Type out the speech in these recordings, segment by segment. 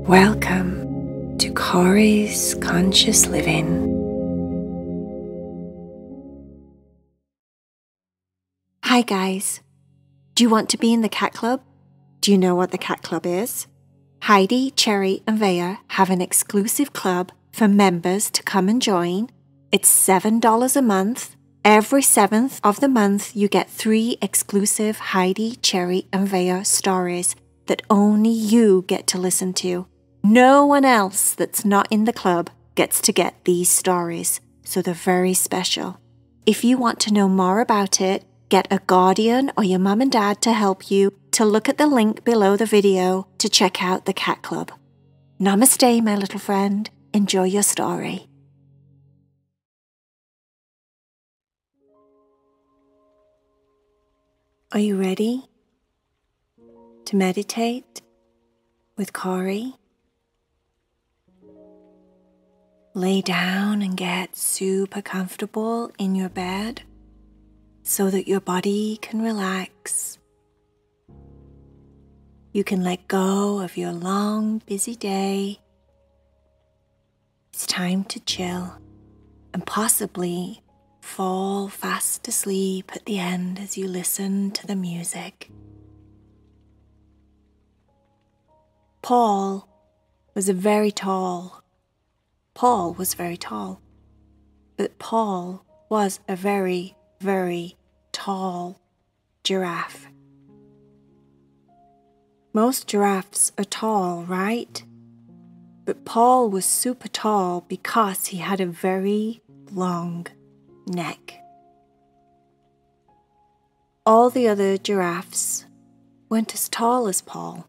Welcome to Cory's Conscious Living. Hi guys, do you want to be in the cat club? Do you know what the cat club is? Heidi, Cherry and Vaya have an exclusive club for members to come and join. It's $7 a month. Every 7th of the month you get 3 exclusive Heidi, Cherry and Vaya stories that only you get to listen to. No one else that's not in the club gets to get these stories, so they're very special. If you want to know more about it, get a guardian or your mum and dad to help you to look at the link below the video to check out the cat club. Namaste, my little friend. Enjoy your story. Are you ready to meditate with Cory? Lay down and get super comfortable in your bed so that your body can relax. You can let go of your long, busy day. It's time to chill and possibly fall fast asleep at the end as you listen to the music. Paul was very tall, but Paul was a very, very tall giraffe. Most giraffes are tall, right? But Paul was super tall because he had a very long neck. All the other giraffes weren't as tall as Paul.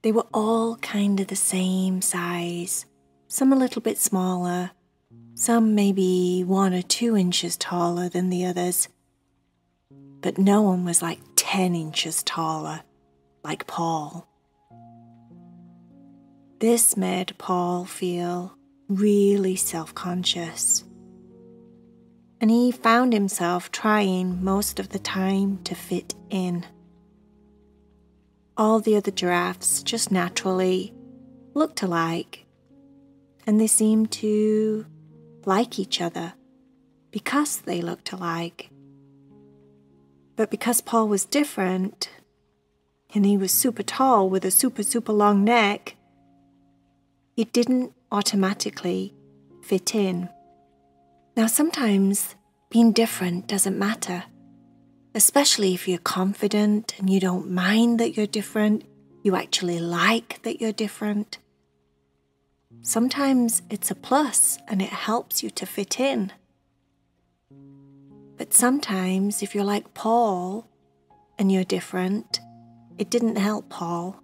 They were all kind of the same size, some a little bit smaller, some maybe 1 or 2 inches taller than the others, but no one was like 10 inches taller, like Paul. This made Paul feel really self-conscious, and he found himself trying most of the time to fit in. All the other giraffes just naturally looked alike, and they seemed to like each other because they looked alike. But because Paul was different, and he was super tall with a super long neck, he didn't automatically fit in. Now sometimes being different doesn't matter, especially if you're confident and you don't mind that you're different, you actually like that you're different. Sometimes it's a plus and it helps you to fit in. But sometimes if you're like Paul and you're different, it didn't help Paul.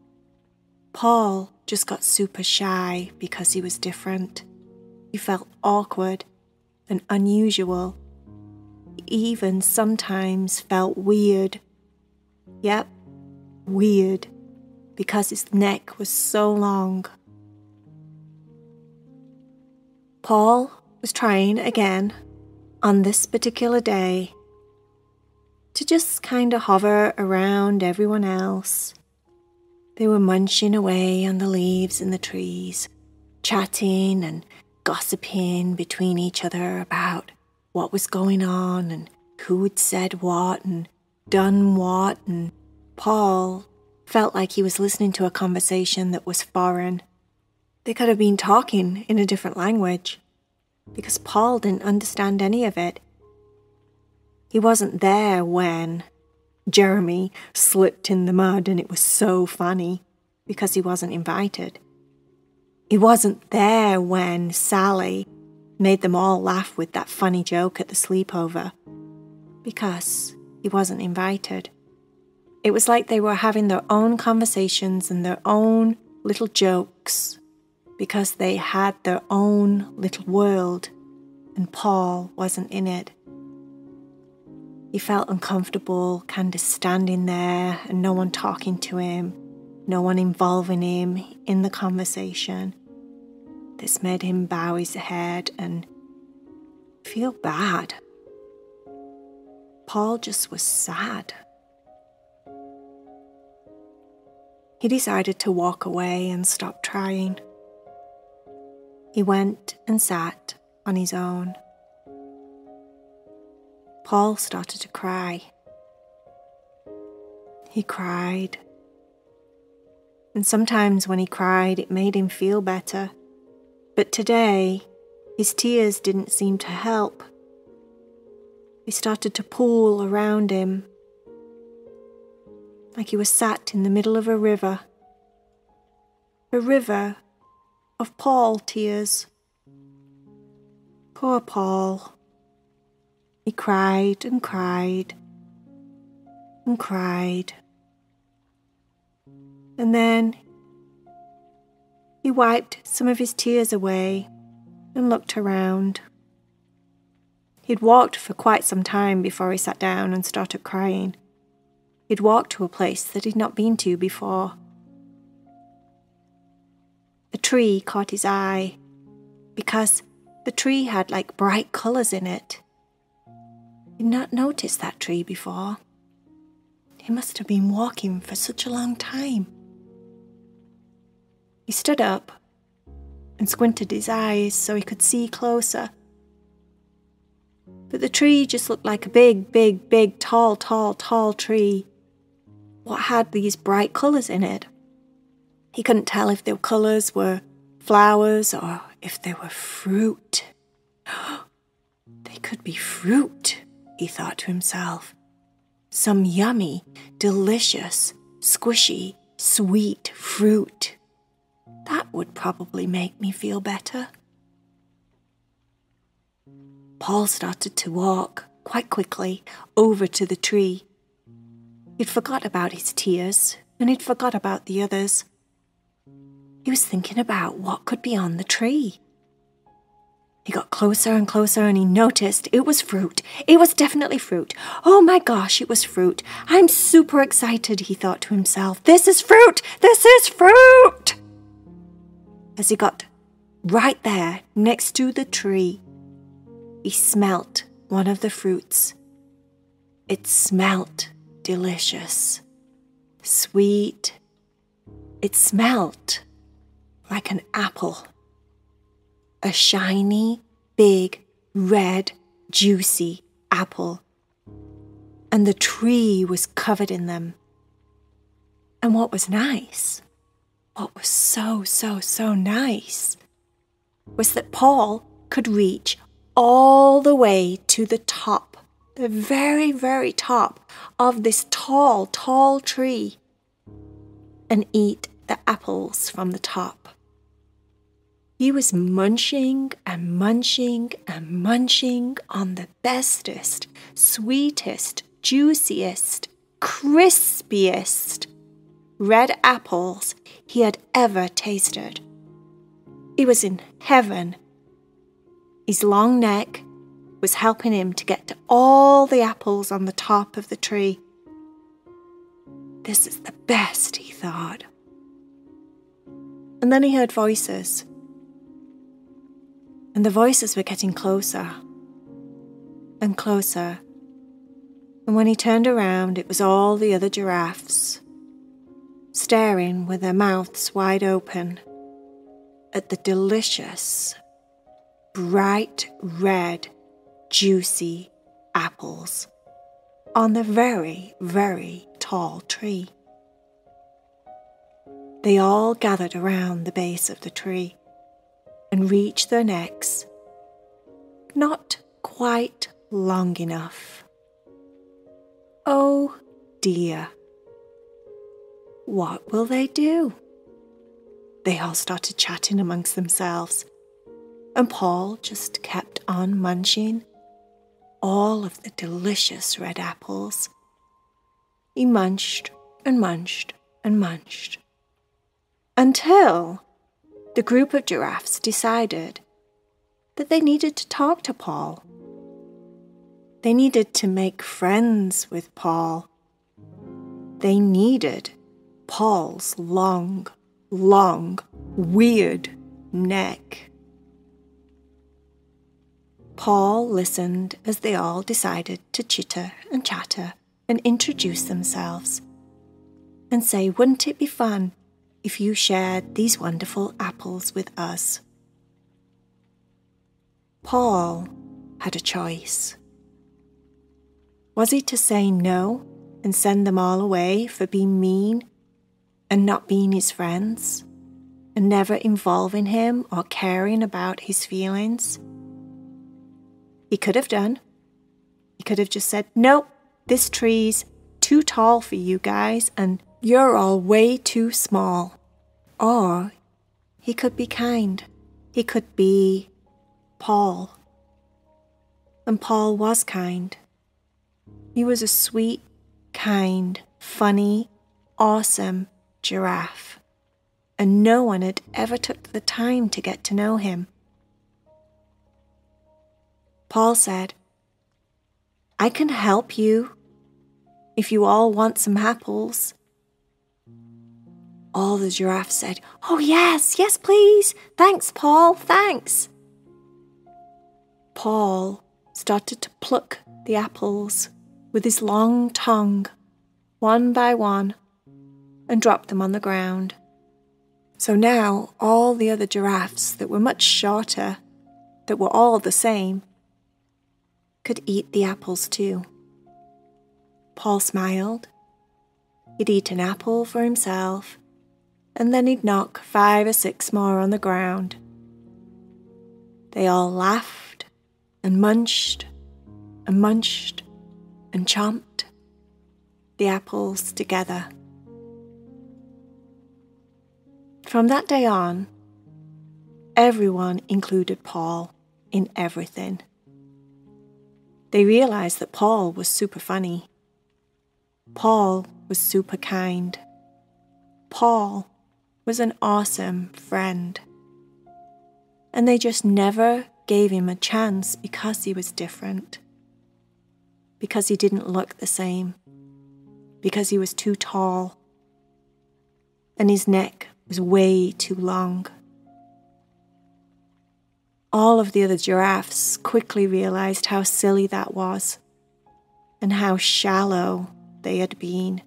Paul just got super shy because he was different. He felt awkward and unusual. He even sometimes felt weird. Yep, weird, because his neck was so long. Paul was trying again on this particular day to just kind of hover around everyone else. They were munching away on the leaves in the trees, chatting and gossiping between each other about what was going on and who had said what and done what, and Paul felt like he was listening to a conversation that was foreign. They could have been talking in a different language because Paul didn't understand any of it. He wasn't there when Jeremy slipped in the mud and it was so funny because he wasn't invited. He wasn't there when Sally made them all laugh with that funny joke at the sleepover because he wasn't invited. It was like they were having their own conversations and their own little jokes because they had their own little world and Paul wasn't in it. He felt uncomfortable kind of standing there and no one talking to him, no one involving him in the conversation. This made him bow his head and feel bad. Paul just was sad. he decided to walk away and stop trying. He went and sat on his own. Paul started to cry. He cried. And sometimes when he cried, it made him feel better. But today, his tears didn't seem to help. They started to pool around him, like he was sat in the middle of a river of Paul tears. Poor Paul. He cried and cried and cried. And then he wiped some of his tears away and looked around. He'd walked for quite some time before he sat down and started crying. He'd walked to a place that he'd not been to before. A tree caught his eye because the tree had like bright colours in it. He'd not noticed that tree before. He must have been walking for such a long time. He stood up and squinted his eyes so he could see closer. But the tree just looked like a big, tall tree. What had these bright colours in it? He couldn't tell if the colours were flowers or if they were fruit. They could be fruit, he thought to himself. Some yummy, delicious, squishy, sweet fruit. That would probably make me feel better. Paul started to walk quite quickly over to the tree. He'd forgot about his tears and he'd forgot about the others. He was thinking about what could be on the tree. He got closer and closer and he noticed it was fruit. It was definitely fruit. Oh my gosh, it was fruit. I'm super excited, he thought to himself. This is fruit! This is fruit! As he got right there next to the tree, he smelt one of the fruits. It smelt delicious, sweet. It smelt like an apple. A shiny, big, red, juicy apple. And the tree was covered in them. And what was nice, what was so nice, was that Paul could reach all the way to the top, the very top of this tall tree, and eat the apples from the top. He was munching and munching and munching on the bestest, sweetest, juiciest, crispiest red apples he had ever tasted. He was in heaven. His long neck was helping him to get to all the apples on the top of the tree. This is the best, he thought. And then he heard voices. And the voices were getting closer and closer. And when he turned around, it was all the other giraffes, staring with their mouths wide open at the delicious, bright red, juicy apples on the very tall tree. They all gathered around the base of the tree and reached their necks, not quite long enough. Oh dear, what will they do? They all started chatting amongst themselves, and Paul just kept on munching all of the delicious red apples. He munched and munched and munched, until the group of giraffes decided that they needed to talk to Paul. They needed to make friends with Paul. They needed Paul's long, weird neck. Paul listened as they all decided to chitter and chatter and introduce themselves and say, wouldn't it be fun if you shared these wonderful apples with us. Paul had a choice. Was he to say no and send them all away for being mean and not being his friends and never involving him or caring about his feelings? He could have done. He could have just said, nope, this tree's too tall for you guys and you're all way too small. Or he could be kind. He could be Paul. And Paul was kind. He was a sweet, kind, funny, awesome giraffe. And no one had ever took the time to get to know him. Paul said, I can help you if you all want some apples. All the giraffes said, oh yes, yes please, thanks Paul, thanks. Paul started to pluck the apples with his long tongue, one by one, and dropped them on the ground. So now all the other giraffes that were much shorter, that were all the same, could eat the apples too. Paul smiled. He'd eat an apple for himself, and then he'd knock 5 or 6 more on the ground. They all laughed and munched and munched and chomped the apples together. From that day on, everyone included Paul in everything. They realized that Paul was super funny. Paul was super kind. Paul was an awesome friend. And they just never gave him a chance because he was different. Because he didn't look the same. Because he was too tall. And his neck was way too long. All of the other giraffes quickly realized how silly that was and how shallow they had been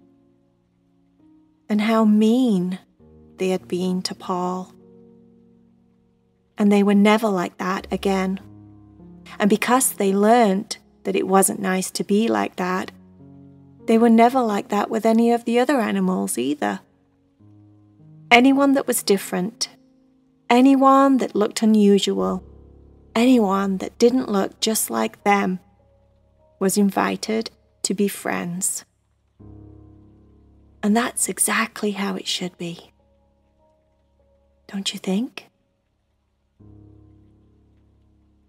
and how mean they had been to Paul. And they were never like that again. And because they learned that it wasn't nice to be like that, they were never like that with any of the other animals either. Anyone that was different, anyone that looked unusual, anyone that didn't look just like them was invited to be friends. And that's exactly how it should be. Don't you think?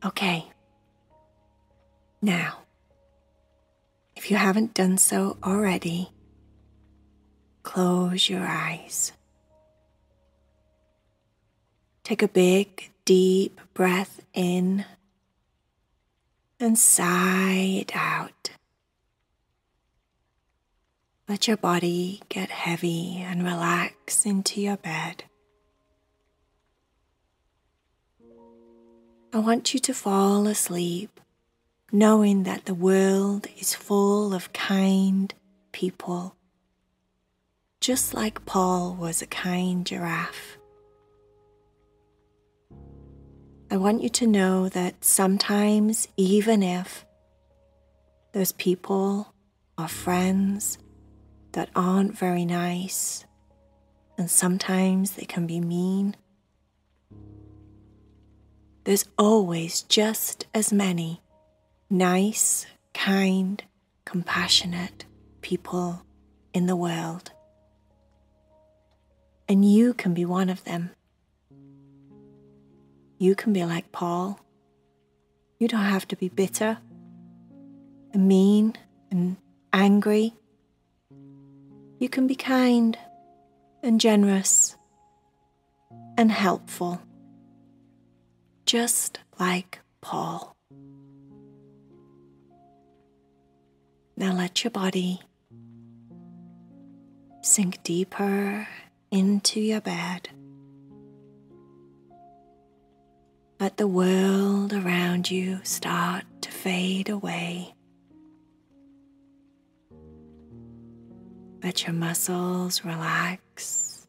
Okay. Now, if you haven't done so already, close your eyes. Take a big, deep breath in and sigh it out. Let your body get heavy and relax into your bed. I want you to fall asleep knowing that the world is full of kind people, just like Paul was a kind giraffe. I want you to know that sometimes, even if there's people or friends that aren't very nice, and sometimes they can be mean, there's always just as many nice, kind, compassionate people in the world. And you can be one of them. You can be like Paul. You don't have to be bitter and mean and angry. You can be kind and generous and helpful, just like Paul. Now let your body sink deeper into your bed. Let the world around you start to fade away. Let your muscles relax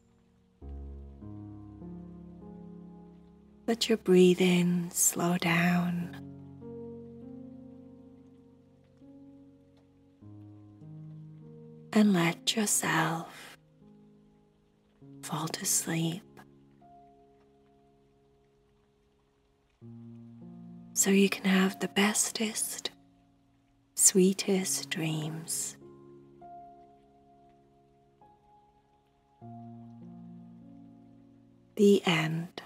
Let your breathing slow down. And let yourself fall to sleep so you can have the bestest, sweetest dreams. The end.